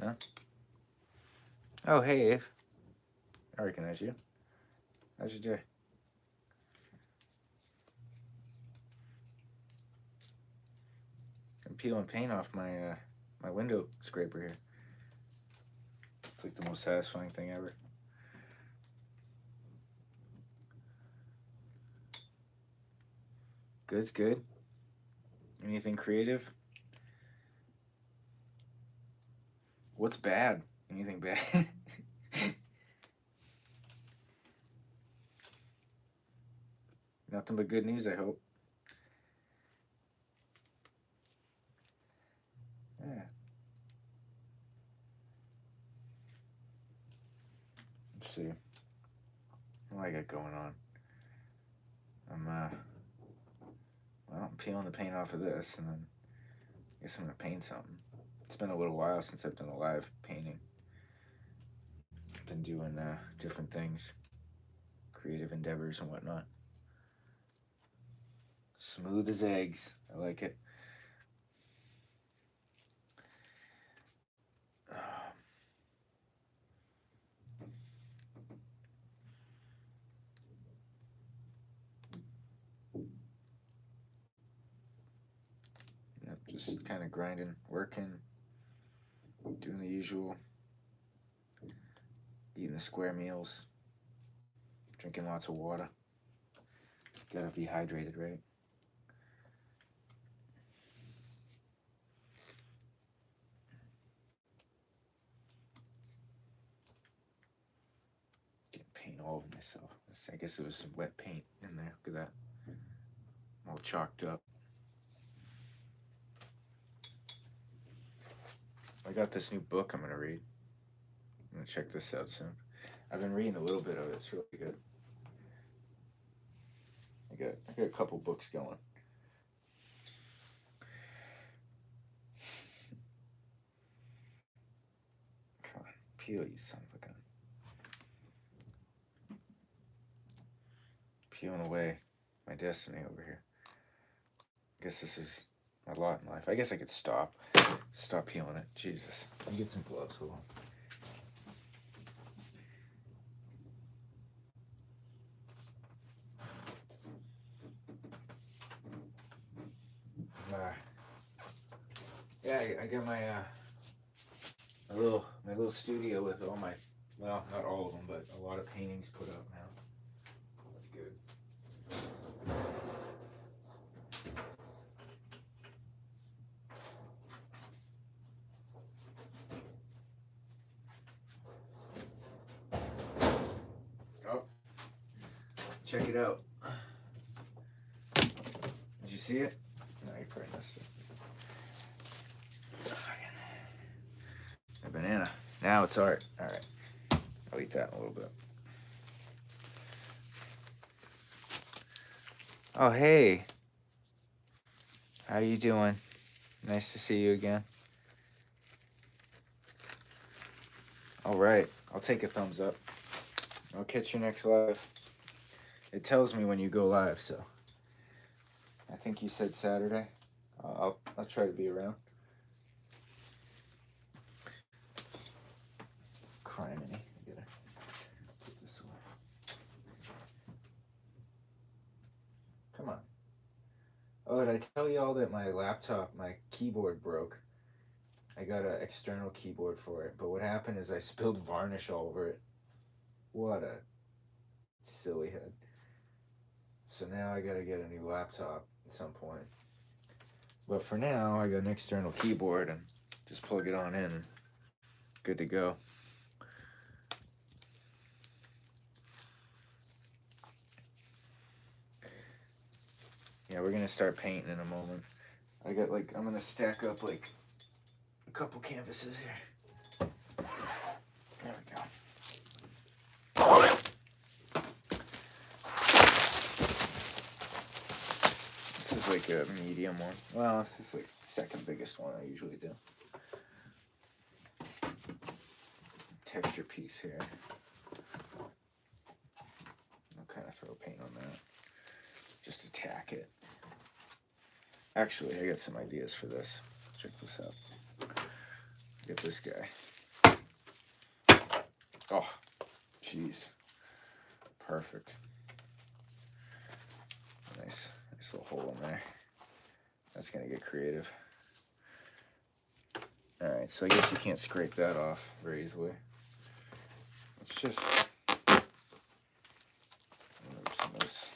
Huh? Oh, hey, Eve. I recognize you. How's your day? I'm peeling paint off my window scraper here. It's like the most satisfying thing ever. Good's good. Anything creative? What's bad? Anything bad? Nothing but good news, I hope. Yeah. Let's see. What do I got going on? I'm peeling the paint off of this, and then I guess I'm gonna paint something. It's been a little while since I've done a live painting. I've been doing different things, creative endeavors and whatnot. Smooth as eggs. I like it. Yep, just kind of grinding, working, doing the usual, eating the square meals, drinking lots of water. Gotta be hydrated, right? Getting paint all over myself. I guess there was some wet paint in there. Look at that. All chalked up. I got this new book I'm gonna read. I'm gonna check this out soon. I've been reading a little bit of it. It's really good. I got a couple books going. Come on, peel, you son of a gun. Peeling away my destiny over here. I guess this is my lot in life. I guess I could stop peeling it. Jesus. Let me get some gloves. Hold on. Yeah, I got my little studio with all my, well, not all of them, but a lot of paintings put up now. That's good. Oh, check it out. Did you see it? No, you probably missed it. A banana. Now it's art. All right. I'll eat that in a little bit. Oh, hey. How you doing? Nice to see you again. All right. I'll take a thumbs up. I'll catch you next live. It tells me when you go live, so I think you said Saturday. I'll try to be around. Criminy. I gotta put this away. Come on. Oh, did I tell y'all that my laptop, my keyboard broke? I got an external keyboard for it, but what happened is I spilled varnish all over it. What a silly head. So now I gotta get a new laptop at some point. But for now, I got an external keyboard and just plug it on in. Good to go. Yeah, we're gonna start painting in a moment. I'm gonna stack up like a couple canvases here. There we go. This is like a medium one. Well, this is like the second biggest one I usually do. Texture piece here. I'll kind of throw paint on that. Just attack it. Actually, I got some ideas for this. Check this out. Get this guy. Oh, jeez. Perfect. Nice little hole in there. That's gonna get creative. Alright, so I guess you can't scrape that off very easily. Let's just remove some of this.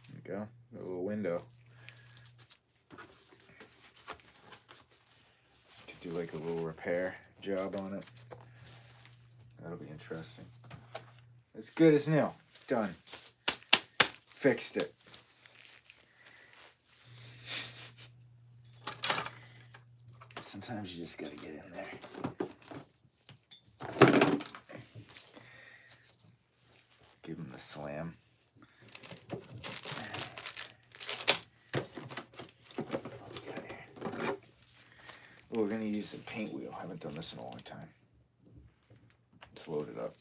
There you go. A little window. Could do like a little repair job on it. That'll be interesting. As good as new. Done. Fixed it. Sometimes you just gotta get in there. Give him the slam. Oh, we're gonna use a paint wheel. I haven't done this in a long time. Let's load it up.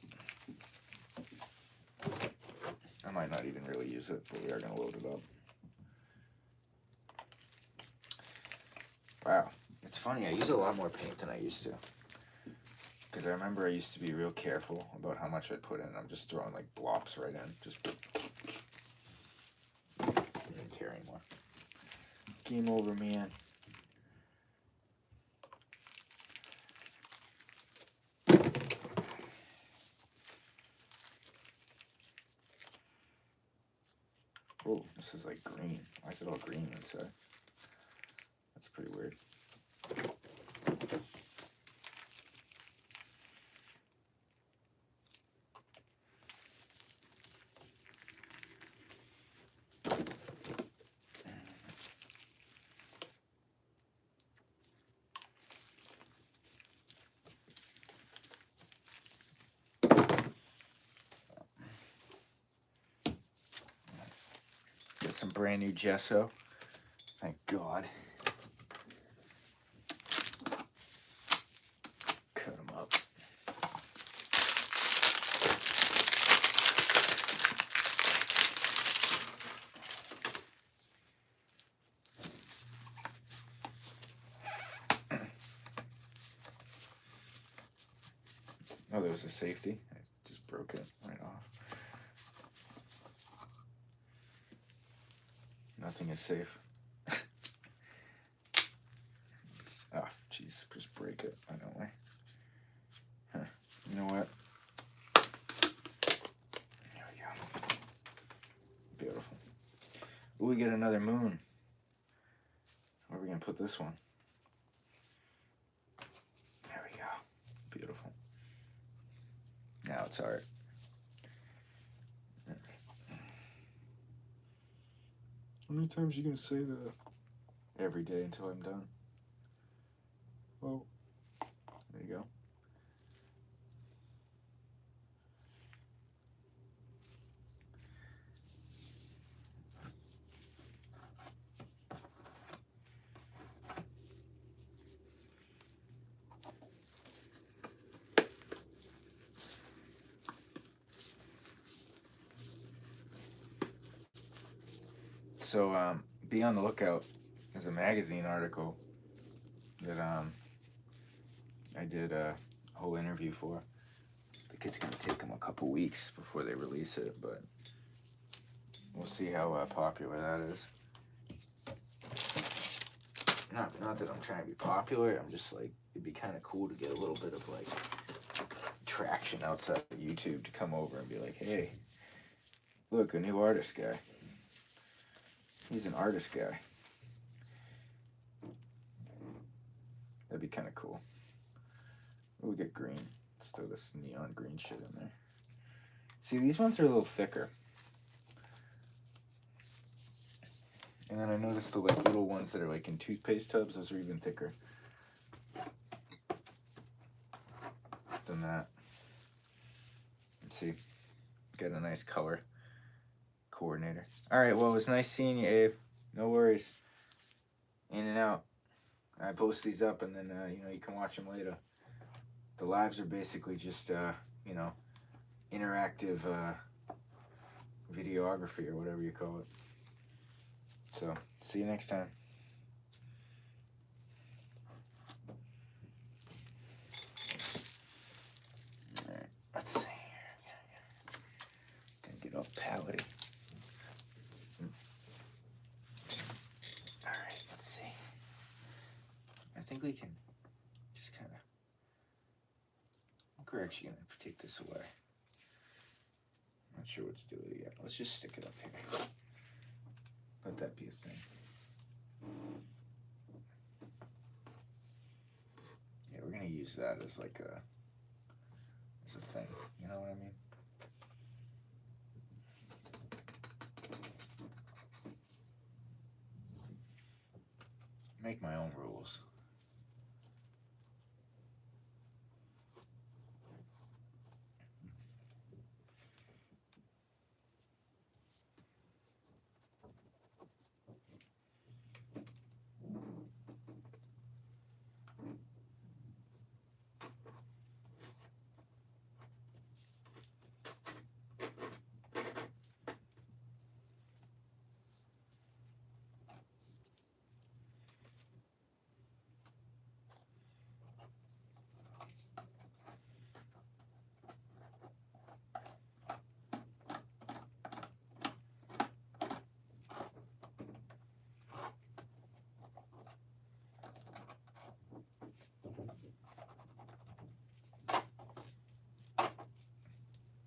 I might not even really use it, but we are gonna load it up. Wow. It's funny, I use a lot more paint than I used to. Because I remember I used to be real careful about how much I'd put in. I'm just throwing like blops right in. Just didn't care anymore. Game over, man. Oh, this is like green. Why is it all green inside? That's pretty weird. Get some brand new gesso. Thank God. Cut them up. Oh, there was a safety. I just broke it right off. Nothing is safe. Oh, jeez, just break it. I don't know. Huh. You know what? There we go. Beautiful. Ooh, we get another moon. Where are we gonna put this one? There we go. Beautiful. Now it's art. How many times are you gonna say that? Every day until I'm done. Well, there you go. So, be on the lookout. There's a magazine article that I did a whole interview for. I think it's gonna take them a couple weeks before they release it, but we'll see how popular that is. Not that I'm trying to be popular. I'm just like, it'd be kind of cool to get a little bit of like traction outside of YouTube to come over and be like, hey, look, a new artist guy. He's an artist guy. That'd be kind of cool. We'll get green. Let's throw this neon green shit in there. See, these ones are a little thicker. And then I noticed the like little ones that are like in toothpaste tubs, those are even thicker than that. Let's see. Got a nice color coordinator. Alright, well, it was nice seeing you, Abe. No worries. In and out. I post these up and then, you can watch them later. The lives are basically just, interactive videography or whatever you call it. So, see you next time. brutality. Alright, let's see. I think we can just kind of... We're actually going to take this away. I'm not sure what to do with it yet. Let's just stick it up here. Let that be a thing. Yeah, we're going to use that as like as a thing. You know what I mean? Make my own rules.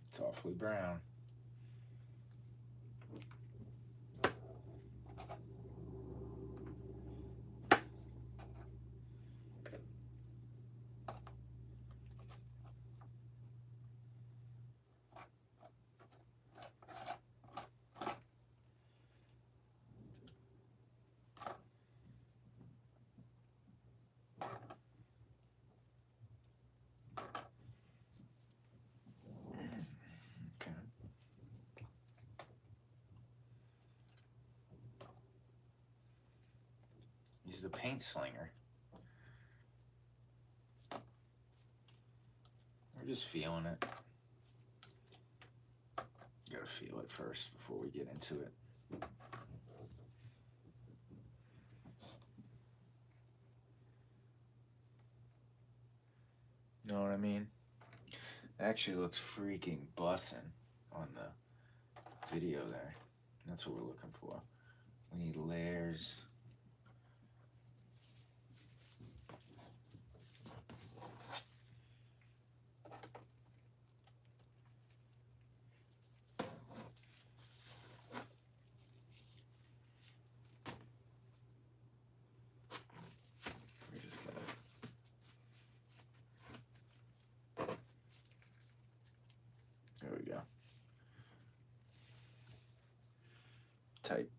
It's awfully brown. Use the paint slinger. We're just feeling it. Gotta feel it first before we get into it. Know what I mean? It actually looks freaking bussin' on the video there. That's what we're looking for. We need layers. We're just gonna... There we go. Type.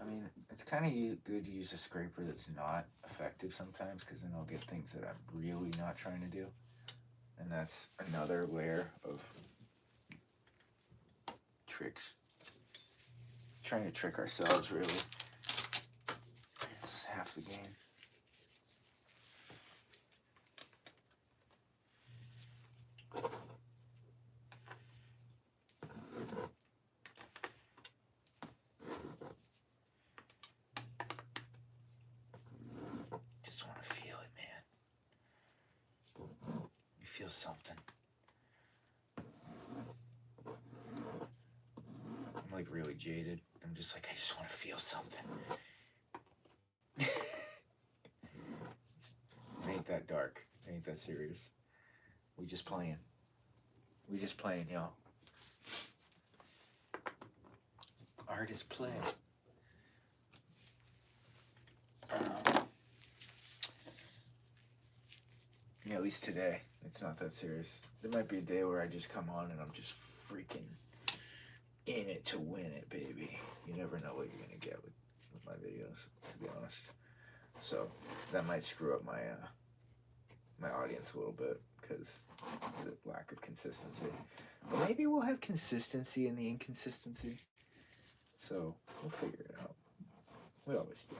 I mean, it's kind of good to use a scraper that's not effective sometimes, because then I'll get things that I'm really not trying to do. And that's another layer of tricks. Trying to trick ourselves, really. It's half the game. Just want to feel it, man. You feel something. I'm like really jaded. I'm just like, I just want to feel something. It ain't that dark. It ain't that serious. We just playing. We just playing, y'all. Art is play. Yeah, at least today. It's not that serious. There might be a day where I just come on and I'm just freaking in it to win it, baby. You never know what you're gonna get with my videos, to be honest. So that might screw up my my audience a little bit because the lack of consistency. But maybe we'll have consistency in the inconsistency. So we'll figure it out. We always do.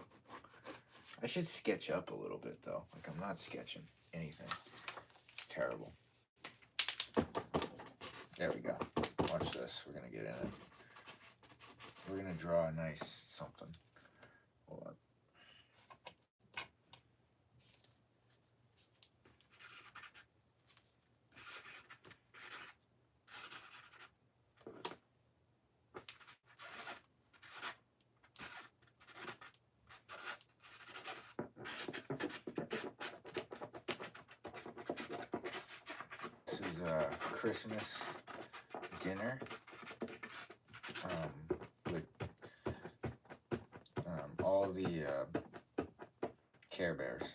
I should sketch up a little bit though. Like I'm not sketching anything. It's terrible. There we go. Watch this. We're going to get in it. We're going to draw a nice something. Hold on. This is a Christmas dinner with all the Care Bears.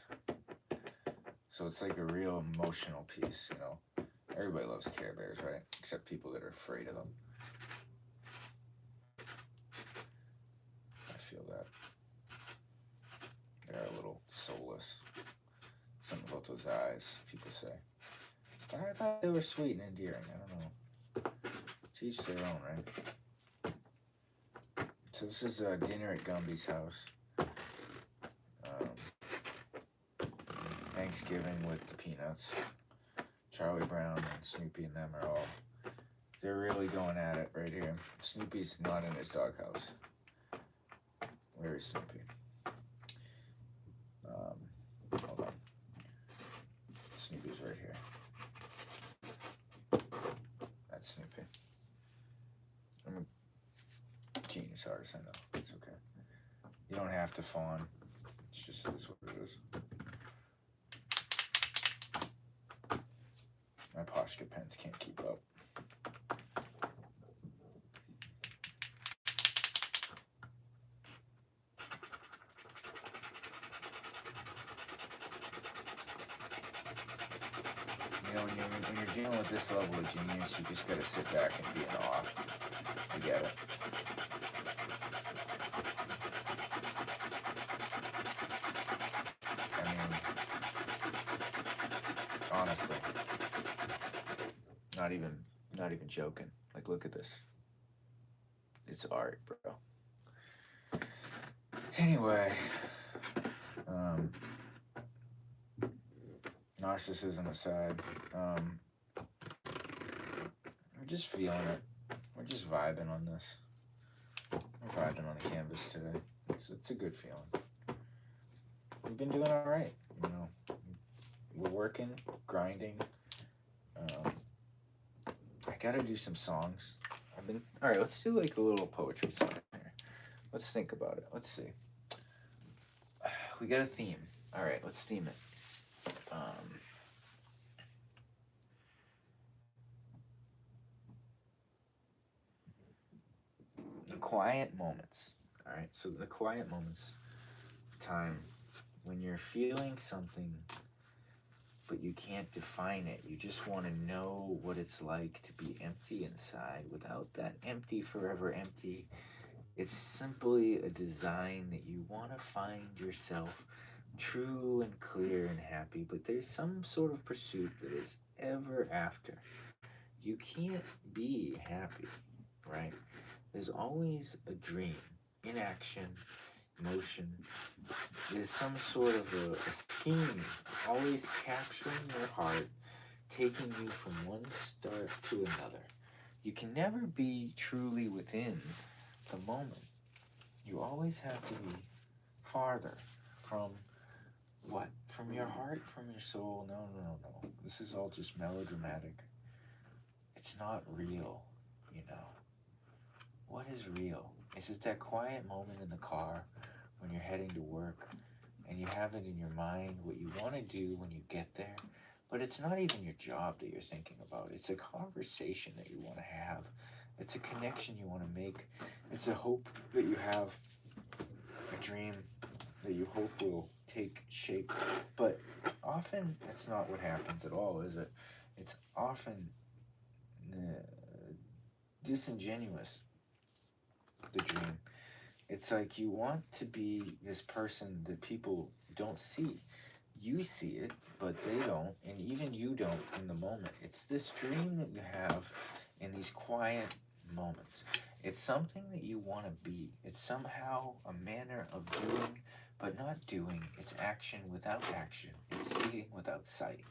So it's like a real emotional piece, you know. Everybody loves Care Bears, right? Except people that are afraid of them. I feel that. They're a little soulless. Something about those eyes, people say. But I thought they were sweet and endearing. I don't know. To each their own, right? So this is dinner at Gumby's house. Thanksgiving with the Peanuts. Charlie Brown and Snoopy and them are all, they're really going at it right here. Snoopy's not in his doghouse. Where is Snoopy? Hold on. Snoopy's right here. That's Snoopy. I'm a genius artist, I know. It's okay. You don't have to fawn. It's just it is what it is. My Posca pens can't keep up. You know, when you're dealing with this level of genius, you just gotta sit back and be in awe. I get it. I mean, honestly, not even joking. Like, look at this. It's art, bro. Anyway, narcissism aside, we're just feeling it. We're just vibing on this. We're vibing on the canvas today. It's a good feeling. We've been doing all right, you know. We're working, grinding. I gotta do some songs. All right, let's do like a little poetry song here. Let's think about it. Let's see. We got a theme. All right, let's theme it. The quiet moments. All right, so the quiet moments, time when you're feeling something, but you can't define it. You just want to know what it's like to be empty inside without that empty, forever empty. It's simply a design that you want to find yourself true and clear and happy, but there's some sort of pursuit that is ever after. You can't be happy, right? There's always a dream, inaction, motion. There's some sort of a scheme, always capturing your heart, taking you from one start to another. You can never be truly within the moment. You always have to be farther from what? From your heart, from your soul? No. This is all just melodramatic. It's not real, you know. What is real? Is it that quiet moment in the car when you're heading to work and you have it in your mind what you want to do when you get there? But it's not even your job that you're thinking about. It's a conversation that you want to have. It's a connection you want to make. It's a hope that you have, a dream that you hope will take shape. But often that's not what happens at all, is it? It's often disingenuous, the dream. It's like you want to be this person that people don't see. You see it, but they don't, and even you don't in the moment. It's this dream that you have in these quiet moments. It's something that you want to be. It's somehow a manner of doing, but not doing. It's action without action. It's seeing without sight.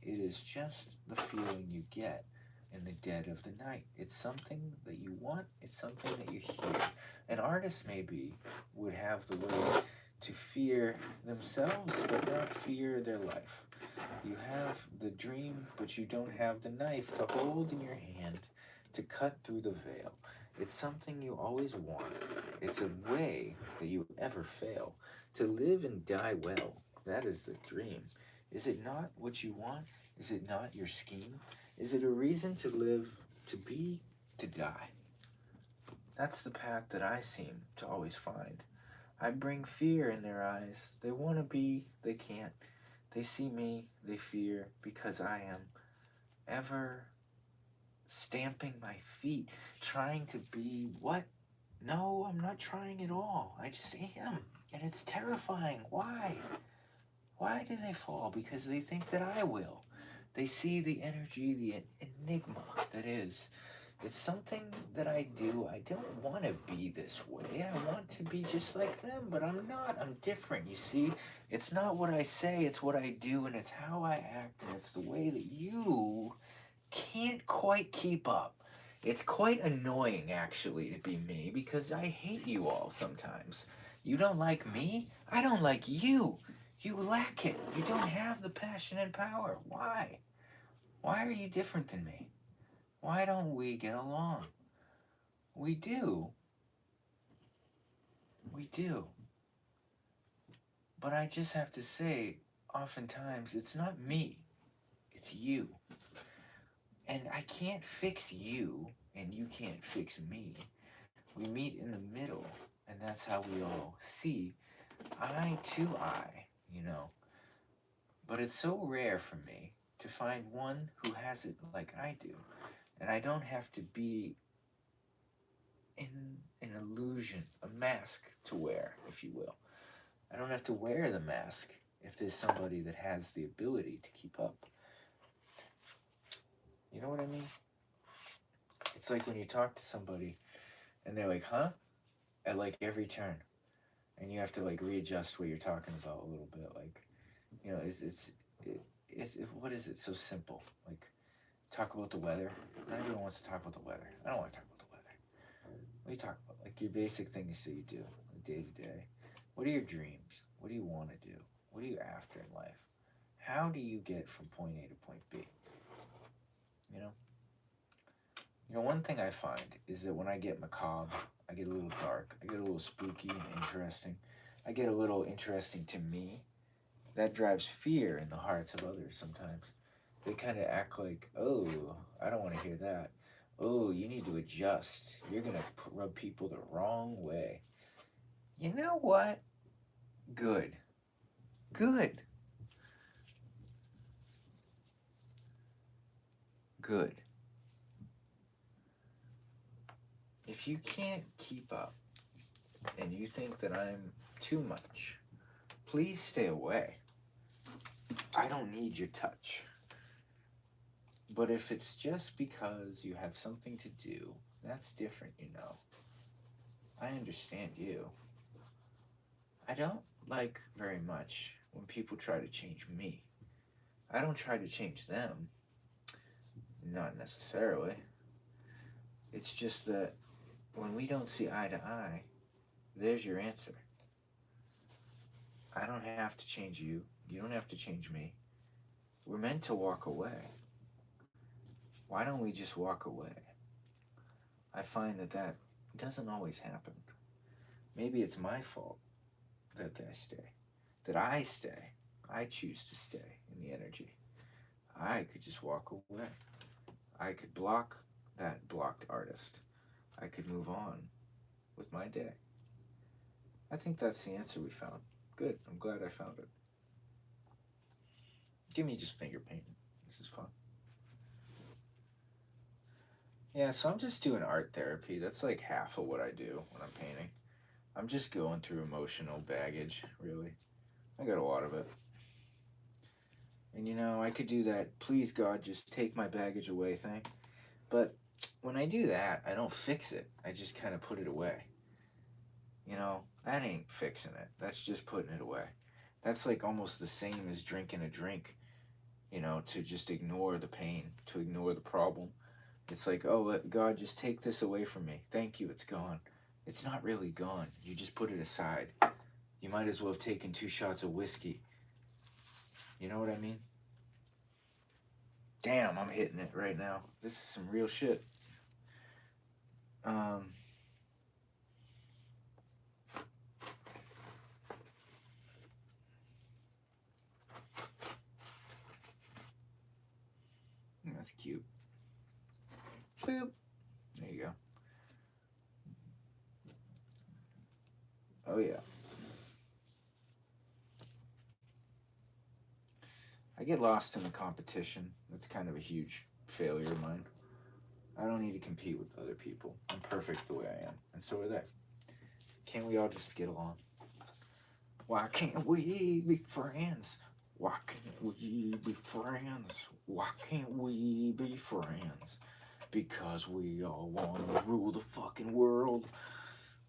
It is just the feeling you get in the dead of the night. It's something that you want, it's something that you hear. An artist maybe would have the way to fear themselves, but not fear their life. You have the dream, but you don't have the knife to hold in your hand to cut through the veil. It's something you always want. It's a way that you ever fail. To live and die well, that is the dream. Is it not what you want? Is it not your scheme? Is it a reason to live, to be, to die? That's the path that I seem to always find. I bring fear in their eyes. They want to be, they can't. They see me, they fear, because I am ever stamping my feet, trying to be what? No, I'm not trying at all. I just am. And it's terrifying. Why? Why do they fall? Because they think that I will. They see the energy, the enigma that is. It's something that I do. I don't want to be this way. I want to be just like them, but I'm not. I'm different, you see? It's not what I say, it's what I do, and it's how I act, and it's the way that you can't quite keep up. It's quite annoying, actually, to be me, because I hate you all sometimes. You don't like me? I don't like you. You lack it. You don't have the passion and power. Why? Why are you different than me? Why don't we get along? We do. We do. But I just have to say, oftentimes, it's not me. It's you. And I can't fix you, and you can't fix me. We meet in the middle, and that's how we all see eye to eye, you know. But it's so rare for me to find one who has it like I do. And I don't have to be in an illusion, a mask to wear, if you will. I don't have to wear the mask if there's somebody that has the ability to keep up. You know what I mean? It's like when you talk to somebody and they're like, huh? At like every turn. And you have to like readjust what you're talking about a little bit. Like, you know, what is it so simple? Like, talk about the weather. Not everyone wants to talk about the weather. I don't want to talk about the weather. What do you talk about? Like your basic things that you do day to day. What are your dreams? What do you want to do? What are you after in life? How do you get from point A to point B? You know? You know, one thing I find is that when I get macabre, I get a little dark, I get a little spooky and interesting, I get a little interesting to me, that drives fear in the hearts of others sometimes. They kind of act like, oh, I don't want to hear that. Oh, you need to adjust. You're going to rub people the wrong way. You know what? Good. Good. Good. If you can't keep up and you think that I'm too much, please stay away. I don't need your touch. But if it's just because you have something to do, that's different, you know. I understand you. I don't like very much when people try to change me. I don't try to change them. Not necessarily. It's just that when we don't see eye to eye, there's your answer. I don't have to change you. You don't have to change me. We're meant to walk away. Why don't we just walk away? I find that doesn't always happen. Maybe it's my fault that I stay. That I stay. I choose to stay in the energy. I could just walk away. I could block that blocked artist. I could move on with my day. I think that's the answer we found. Good. I'm glad I found it. Give me just finger painting. This is fun. Yeah, so I'm just doing art therapy. That's like half of what I do when I'm painting. I'm just going through emotional baggage, really. I got a lot of it. And you know, I could do that, please God, just take my baggage away thing. But when I do that, I don't fix it. I just kind of put it away. You know, that ain't fixing it. That's just putting it away. That's like almost the same as drinking a drink. you know, to just ignore the pain, to ignore the problem. It's like, oh, let God just take this away from me. Thank you, it's gone. It's not really gone. You just put it aside. You might as well have taken 2 shots of whiskey. You know what I mean? Damn, I'm hitting it right now. This is some real shit. Um, that's cute. Boop. There you go. Oh, yeah. I get lost in the competition. That's kind of a huge failure of mine. I don't need to compete with other people. I'm perfect the way I am, and so are they. Can't we all just get along? Why can't we be friends? Why can't we be friends? Why can't we be friends? Because we all want to rule the fucking world.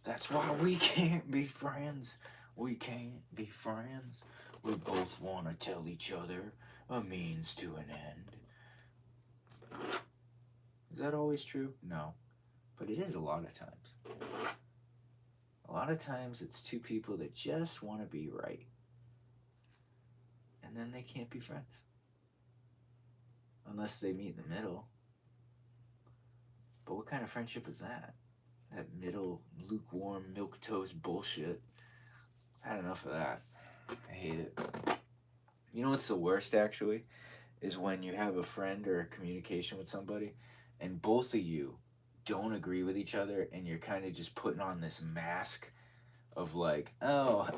That's why we can't be friends. We can't be friends. We both want to tell each other a means to an end. Is that always true? No. But it is a lot of times. A lot of times it's two people that just want to be right. And then they can't be friends. Unless they meet in the middle. But what kind of friendship is that? That middle, lukewarm, milquetoast bullshit. I had enough of that. I hate it. You know what's the worst, actually? Is when you have a friend or a communication with somebody and both of you don't agree with each other and you're kind of just putting on this mask of like, oh,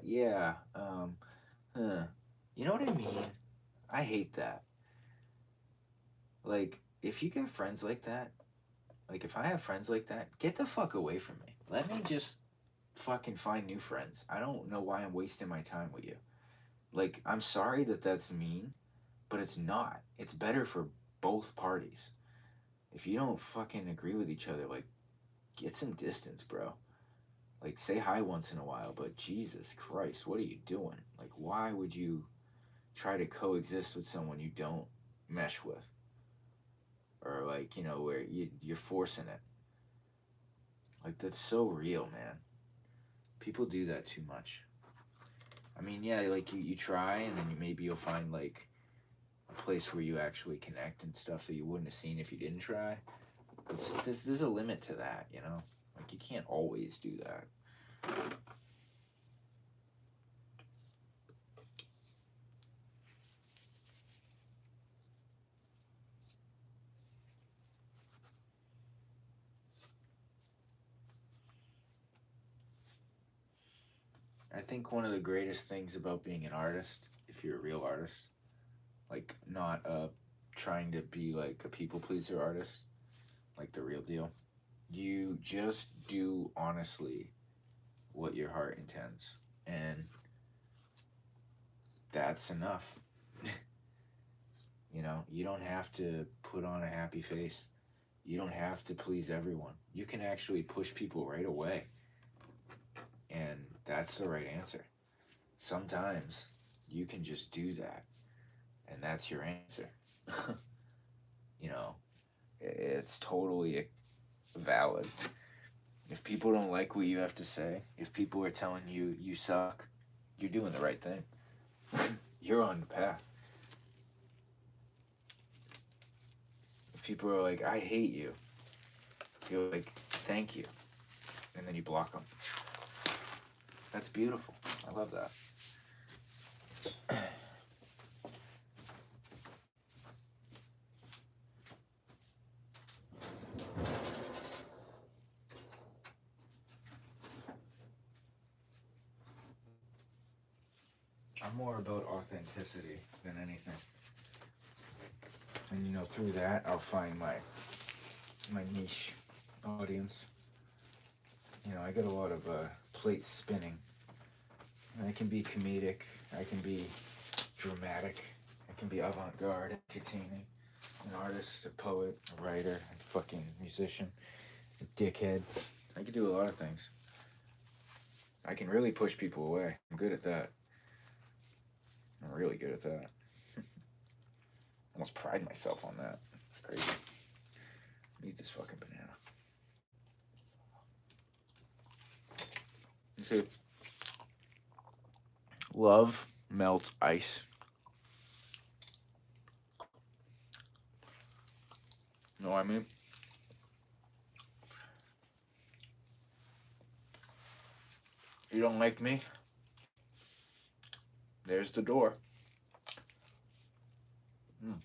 yeah, huh. You know what I mean? I hate that. Like, if you get friends like that, like if I have friends like that, get the fuck away from me. Let me just fucking find new friends. I don't know why I'm wasting my time with you. Like, I'm sorry that that's mean, but it's not. It's better for both parties. If you don't fucking agree with each other, like, get some distance, bro. Like, say hi once in a while, but Jesus Christ, what are you doing? Like, why would you try to coexist with someone you don't mesh with? Or, like, you know, where you're forcing it. Like, that's so real, man. People do that too much. I mean, yeah, like, you try, and then maybe you'll find, like, a place where you actually connect and stuff that you wouldn't have seen if you didn't try. But there's a limit to that, you know? Like, you can't always do that. I think one of the greatest things about being an artist, if you're a real artist, like not trying to be like a people pleaser artist, like the real deal, you just do honestly what your heart intends. And that's enough. You know, you don't have to put on a happy face. You don't have to please everyone. You can actually push people right away. And that's the right answer. Sometimes you can just do that. And that's your answer. You know, it's totally valid. If people don't like what you have to say, if people are telling you you suck, you're doing the right thing. You're on the path. If people are like, I hate you, you're like, thank you. And then you block them. That's beautiful. I love that. I'm more about authenticity than anything. And you know, through that, I'll find my niche audience. You know, I get a lot of plates spinning. I can be comedic. I can be dramatic. I can be avant-garde, entertaining. An artist, a poet, a writer, a fucking musician, a dickhead. I can do a lot of things. I can really push people away. I'm good at that. I'm really good at that. Almost pride myself on that. It's crazy. I need this fucking banana. You see, love melts ice. Know what I mean? You don't like me? There's the door. Mm.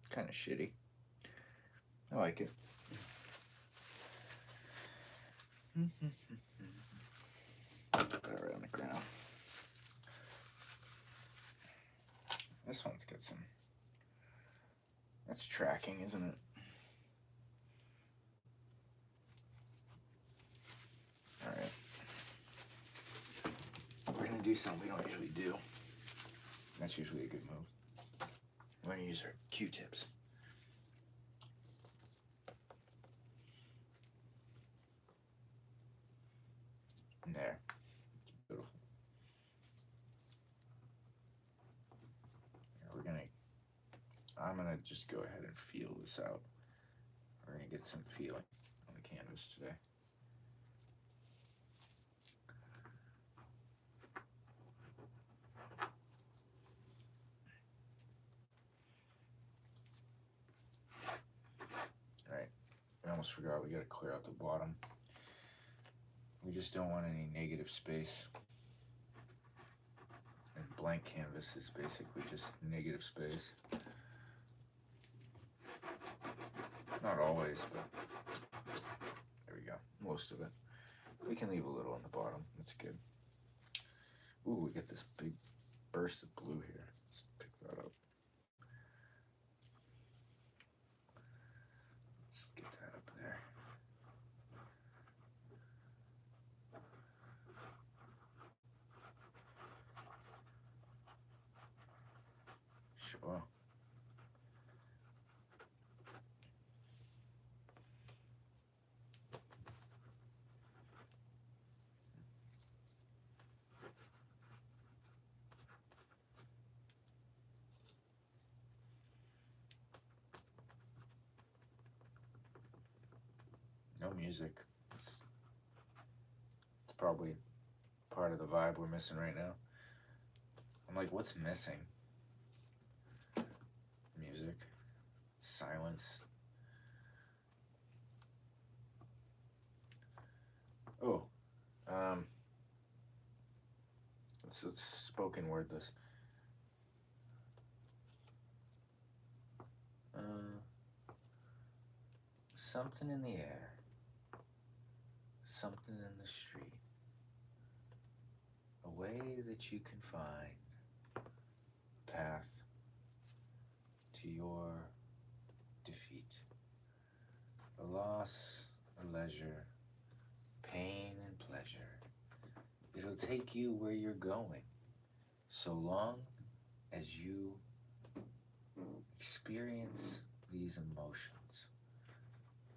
Kind of shitty. I like it. Put that right on the ground. This one's got some. That's tracking, isn't it? Alright. We're gonna do something we don't usually do. That's usually a good move. We're gonna use our Q-tips. There. It's beautiful. I'm gonna just go ahead and feel this out. We're gonna get some feeling on the canvas today. Alright, I almost forgot we gotta clear out the bottom. We just don't want any negative space. And blank canvas is basically just negative space. Not always, but there we go. Most of it. We can leave a little on the bottom. That's good. Ooh, we get this big burst of blue here. Let's pick that up. Let's get that up there. Sure. No music. It's probably part of the vibe we're missing right now. I'm like, what's missing? Music. Silence. Oh. Let's spoken word this. Something in the air. Something in the street. A way that you can find a path to your defeat. A loss, a leisure, pain and pleasure. It'll take you where you're going, so long as you experience these emotions,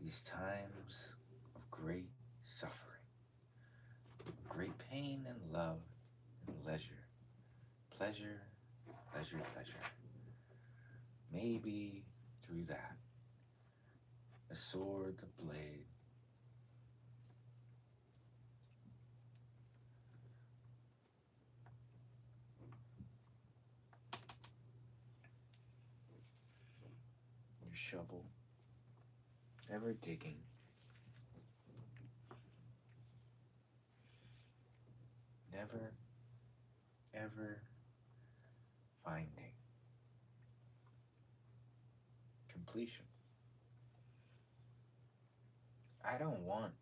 these times of great suffering, great pain and love and leisure, pleasure, pleasure, pleasure. Maybe through that, the sword, the blade, your shovel, ever digging, never, ever finding completion. I don't want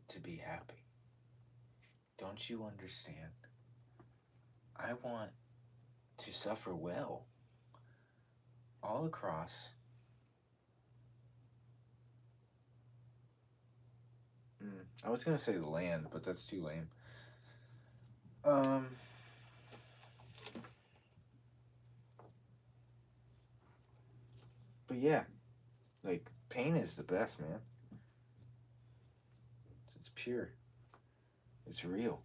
to be happy. Don't you understand? I want to suffer well all across I was gonna say the land, but that's too lame. Um, but yeah, like pain is the best, man. It's pure. It's real.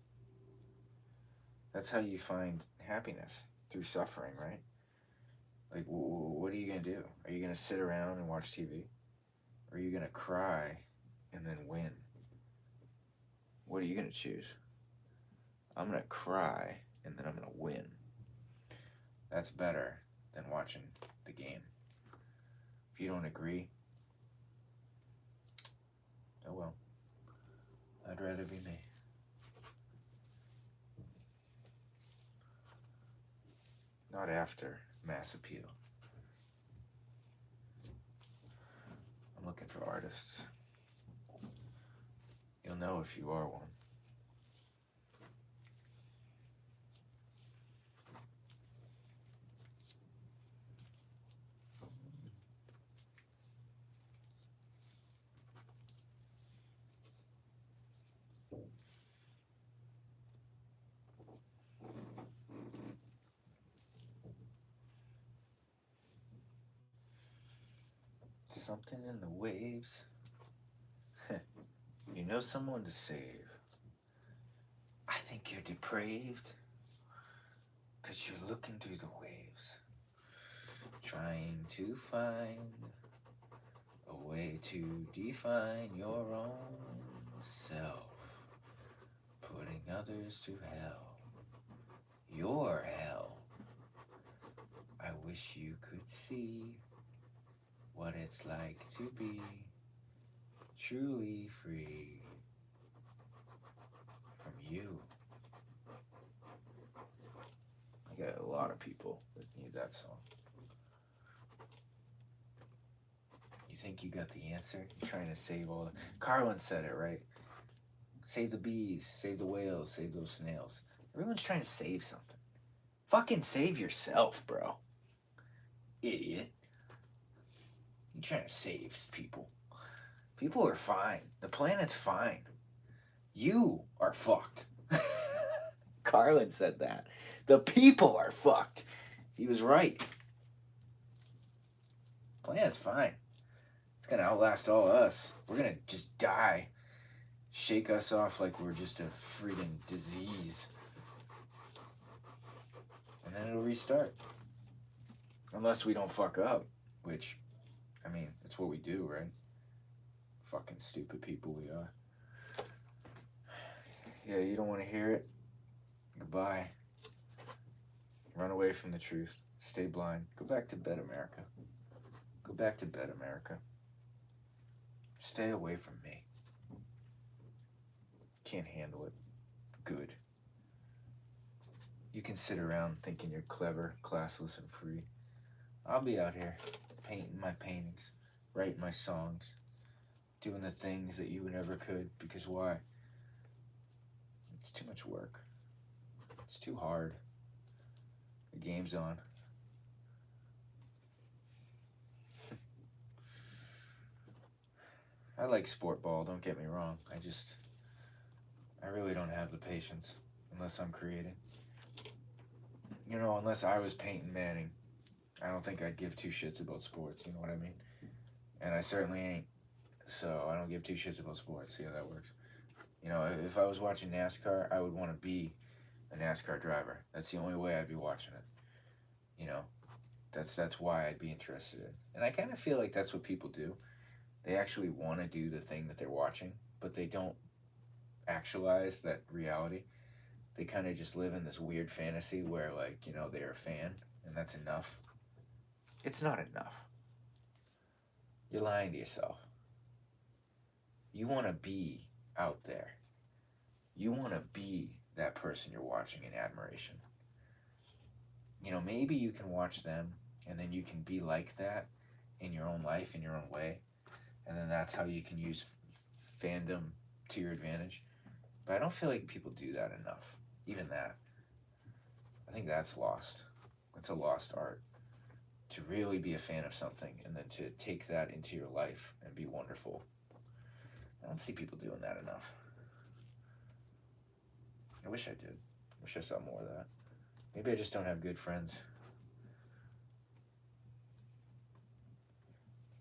That's how you find happiness through suffering, right? Like, what are you gonna do? Are you gonna sit around and watch TV? Or are you gonna cry and then win? What are you gonna choose? I'm gonna cry and then I'm gonna win. That's better than watching the game. If you don't agree, oh well. I'd rather be me. Not after mass appeal. I'm looking for artists. You'll know if you are one. Something in the waves. You know someone to save. I think you're depraved. 'Cause you're looking through the waves. Trying to find a way to define your own self. Putting others to hell. Your hell. I wish you could see what it's like to be truly free from you. I got a lot of people that need that song. You think you got the answer? You're trying to save all the... Carlin said it, right? Save the bees, save the whales, save those snails. Everyone's trying to save something. Fucking save yourself, bro. Idiot. You're trying to save people. People are fine. The planet's fine. You are fucked. Carlin said that. The people are fucked. He was right. The planet's fine. It's gonna outlast all of us. We're gonna just die. Shake us off like we're just a friggin' disease. And then it'll restart. Unless we don't fuck up. Which, I mean, it's what we do, right? Fucking stupid people we are. Yeah, you don't want to hear it? Goodbye. Run away from the truth. Stay blind. Go back to bed, America. Go back to bed, America. Stay away from me. Can't handle it. Good. You can sit around thinking you're clever, classless, and free. I'll be out here painting my paintings, writing my songs, doing the things that you never could, because why? It's too much work. It's too hard. The game's on. I like sport ball, don't get me wrong. I really don't have the patience unless I'm creating. You know, unless I was Peyton Manning, I don't think I'd give two shits about sports, you know what I mean? And I certainly ain't. So I don't give two shits about sports. See how that works? You know, if I was watching NASCAR, I would want to be a NASCAR driver. That's the only way I'd be watching it. You know, that's why I'd be interested in. And I kind of feel like that's what people do. They actually want to do the thing that they're watching, but they don't actualize that reality. They kind of just live in this weird fantasy where, like, you know, they're a fan and that's enough. It's not enough. You're lying to yourself. You want to be out there. You want to be that person you're watching in admiration. You know, maybe you can watch them and then you can be like that in your own life, in your own way. And then that's how you can use fandom to your advantage. But I don't feel like people do that enough. Even that. I think that's lost. It's a lost art. To really be a fan of something and then to take that into your life and be wonderful. I don't see people doing that enough. I wish I did. I wish I saw more of that. Maybe I just don't have good friends.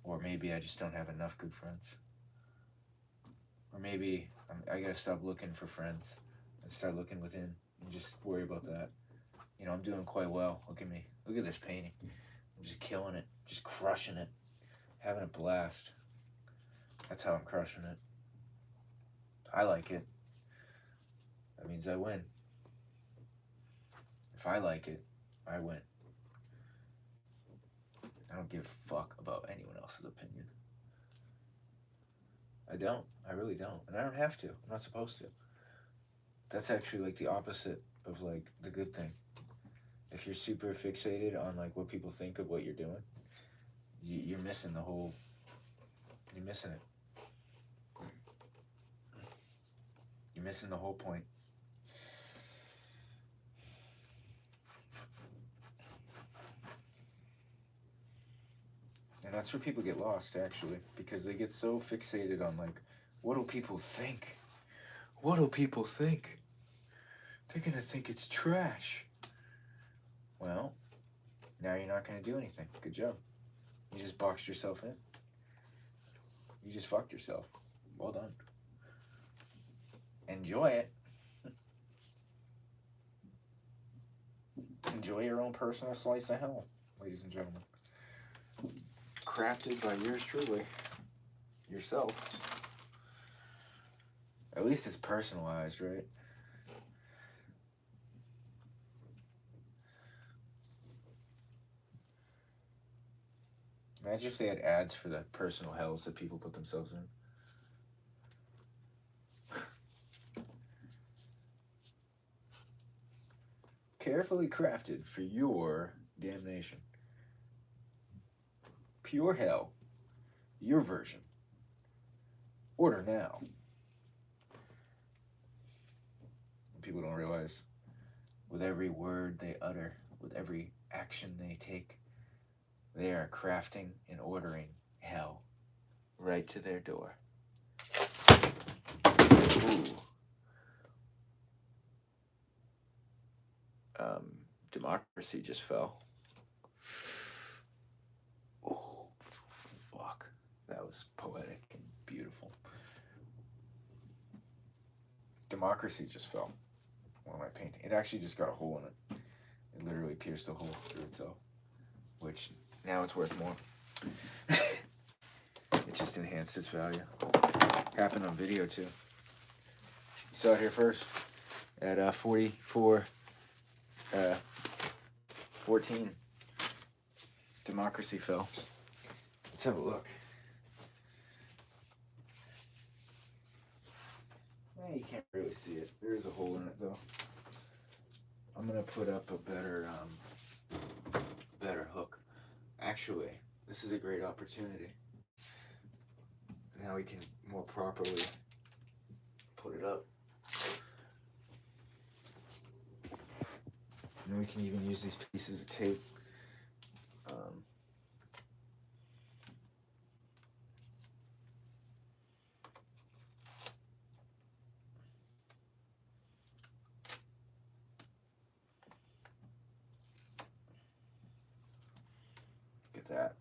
Or maybe I just don't have enough good friends. Or maybe I gotta stop looking for friends and start looking within and just worry about that. You know, I'm doing quite well. Look at me. Look at this painting. I'm just killing it. Just crushing it. Having a blast. That's how I'm crushing it. I like it. That means I win. If I like it, I win. I don't give a fuck about anyone else's opinion. I don't. I really don't. And I don't have to. I'm not supposed to. That's actually like the opposite of like the good thing. If you're super fixated on like what people think of what you're doing, you're missing the whole. You're missing it. You're missing the whole point. And that's where people get lost, actually, because they get so fixated on like, what do people think? What do people think? They're gonna think it's trash. Well, now you're not gonna do anything. Good job. You just boxed yourself in. You just fucked yourself. Well done. Enjoy it. Enjoy your own personal slice of hell, ladies and gentlemen. Crafted by yours truly. Yourself. At least it's personalized, right? Imagine if they had ads for the personal hells that people put themselves in. Carefully crafted for your damnation. Pure hell. Your version. Order now. People don't realize with every word they utter, with every action they take, they are crafting and ordering hell right to their door. Ooh. Democracy just fell. Oh, fuck. That was poetic and beautiful. Democracy just fell. One of my paintings. It actually just got a hole in it. It literally pierced a hole through itself. Which, now it's worth more. It just enhanced its value. Happened on video, too. You saw it here first. At 44... 14. Democracy fell. Let's have a look. You can't really see it. There is a hole in it, though. I'm gonna put up a better hook. Actually, this is a great opportunity. Now we can more properly put it up. And we can even use these pieces of tape. Look at that.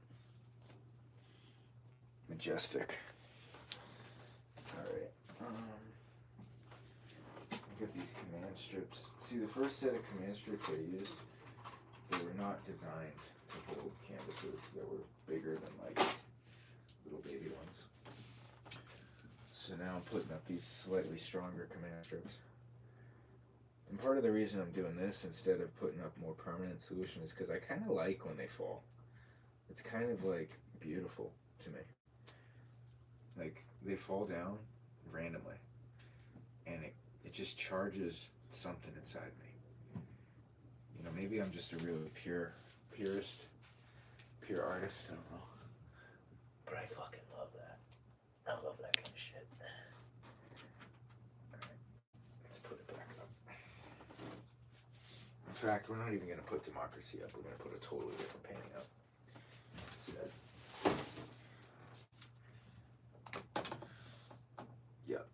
Majestic. Alright. Get these command strips. See, the first set of command strips I used, they were not designed to hold canvases that were bigger than like little baby ones. So now I'm putting up these slightly stronger command strips. And part of the reason I'm doing this instead of putting up more permanent solution is because I kind of like when they fall. It's kind of like beautiful to me. Like they fall down randomly, and it just charges something inside me. You know, maybe I'm just a really pure artist, I don't know. But I fucking love that. I love that kind of shit. Alright, let's put it back up. In fact, we're not even going to put democracy up. We're going to put a totally different painting up instead. Yep,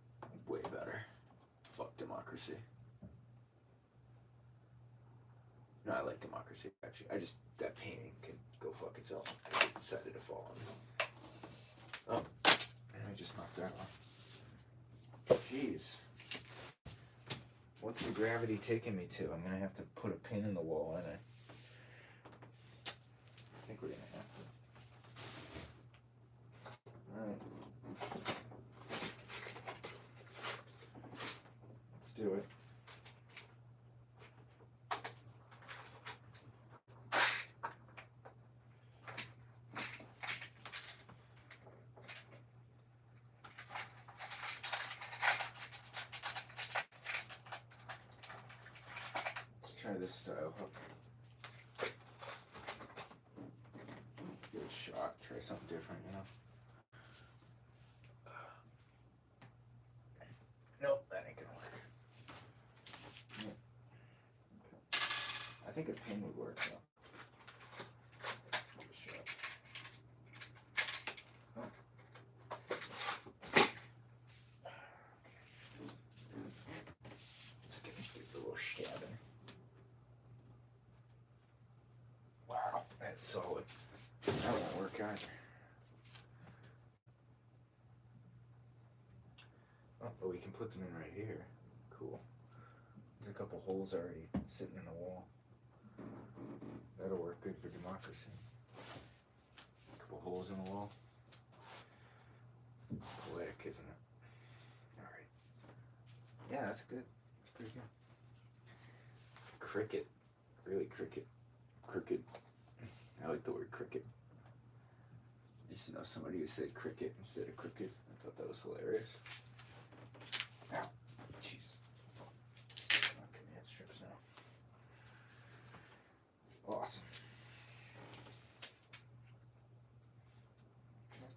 way better. Fuck democracy. like democracy, actually. That painting can go fuck itself. I decided to fall on me. Oh, I just knocked that off. Jeez. What's the gravity taking me to? I'm gonna have to put a pin in the wall, and I think we're gonna have to. Alright. Let's do it. Try this style hook. Give it a shot. Try something different, you know. Nope, that ain't gonna work. Yeah. Okay. I think a pin would work though. Give it a shot. Oh. Let's give a little stabbing. Wow, that's solid. That won't work either. Oh, but we can put them in right here. Cool. There's a couple holes already sitting in the wall. That'll work good for democracy. A couple holes in the wall. Poetic, isn't it? Alright. Yeah, that's good. That's pretty good. Cricket. Really cricket. Crooked. I like the word cricket. I used to know somebody who said cricket instead of crooked. I thought that was hilarious. Ow. Jeez. Not command strips now. Awesome. Okay.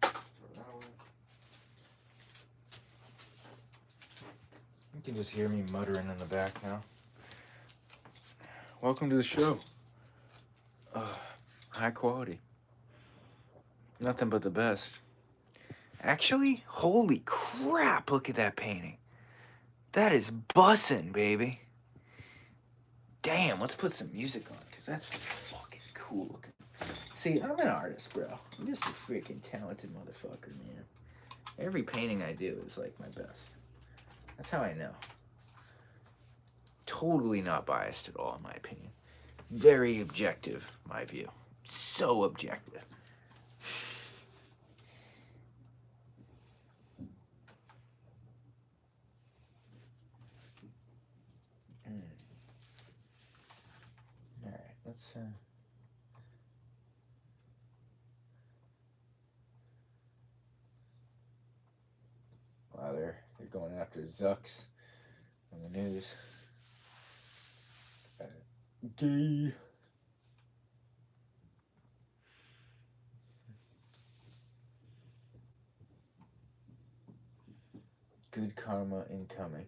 Throw that away. You can just hear me muttering in the back now. Welcome to the show. High quality. Nothing but the best. Actually, holy crap, look at that painting. That is bussin', baby. Damn, let's put some music on, because that's fucking cool looking. See, I'm an artist, bro. I'm just a freaking talented motherfucker, man. Every painting I do is like my best. That's how I know. Totally not biased at all, in my opinion. Very objective, my view. So objective. Alright, let's wow, they're going after Zucks on the news. Gay. Good karma incoming.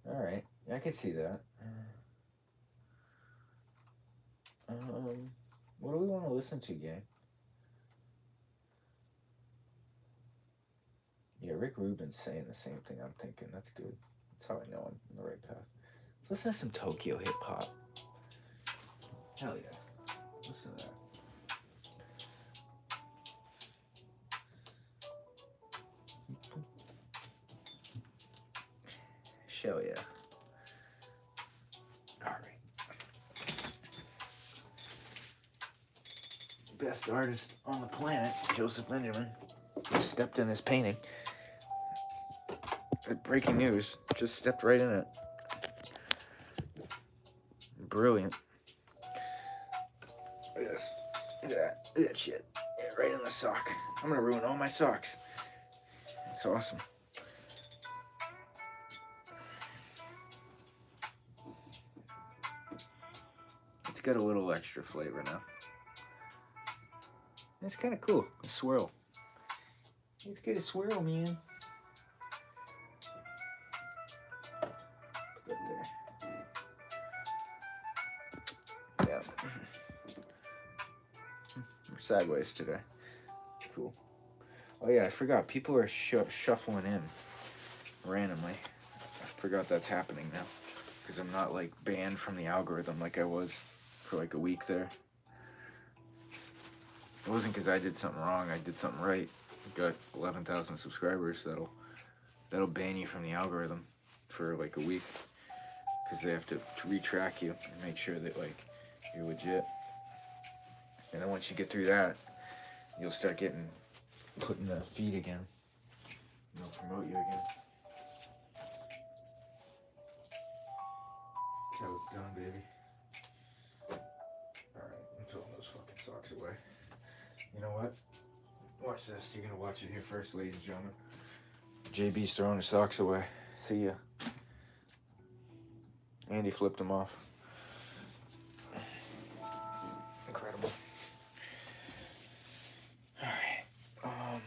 Alright, I can see that. What do we want to listen to, gang? Yeah, Rick Rubin's saying the same thing I'm thinking. That's good. That's how I know I'm on the right path. Let's listen to some Tokyo hip hop. Hell yeah. Listen to that. Hell yeah. Alright. Best artist on the planet, Joseph Benjamin, just stepped in his painting. Breaking news, just stepped right in it. Brilliant. Look at this. Look at that. Look at that shit. Yeah, right in the sock. I'm gonna ruin all my socks. It's awesome. It's got a little extra flavor now. It's kind of cool. A swirl. Let's get a swirl, man. Put that there. Yeah. We're sideways today. Cool. Oh yeah, I forgot. People are shuffling in randomly. I forgot that's happening now. because I'm not like banned from the algorithm like I was for like a week there. It wasn't because I did something wrong. I did something right. Got 11,000 subscribers. That'll ban you from the algorithm for like a week because they have to retrack you and make sure that like you're legit. And then once you get through that, you'll start getting put in the feed again. And they'll promote you again. That's how it's done, baby. Alright, I'm throwing those fucking socks away. You know what? Watch this. You're gonna watch it here first, ladies and gentlemen. JB's throwing his socks away. See ya. Andy flipped them off. Incredible. Alright.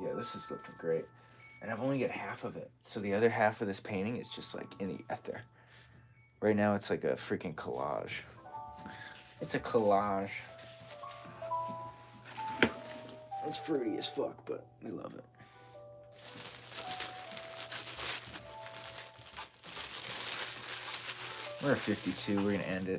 Yeah, this is looking great. And I've only got half of it. So the other half of this painting is just like in the ether. Right now it's like a freaking collage. It's a collage. It's fruity as fuck, but we love it. We're at 52. We're gonna end it.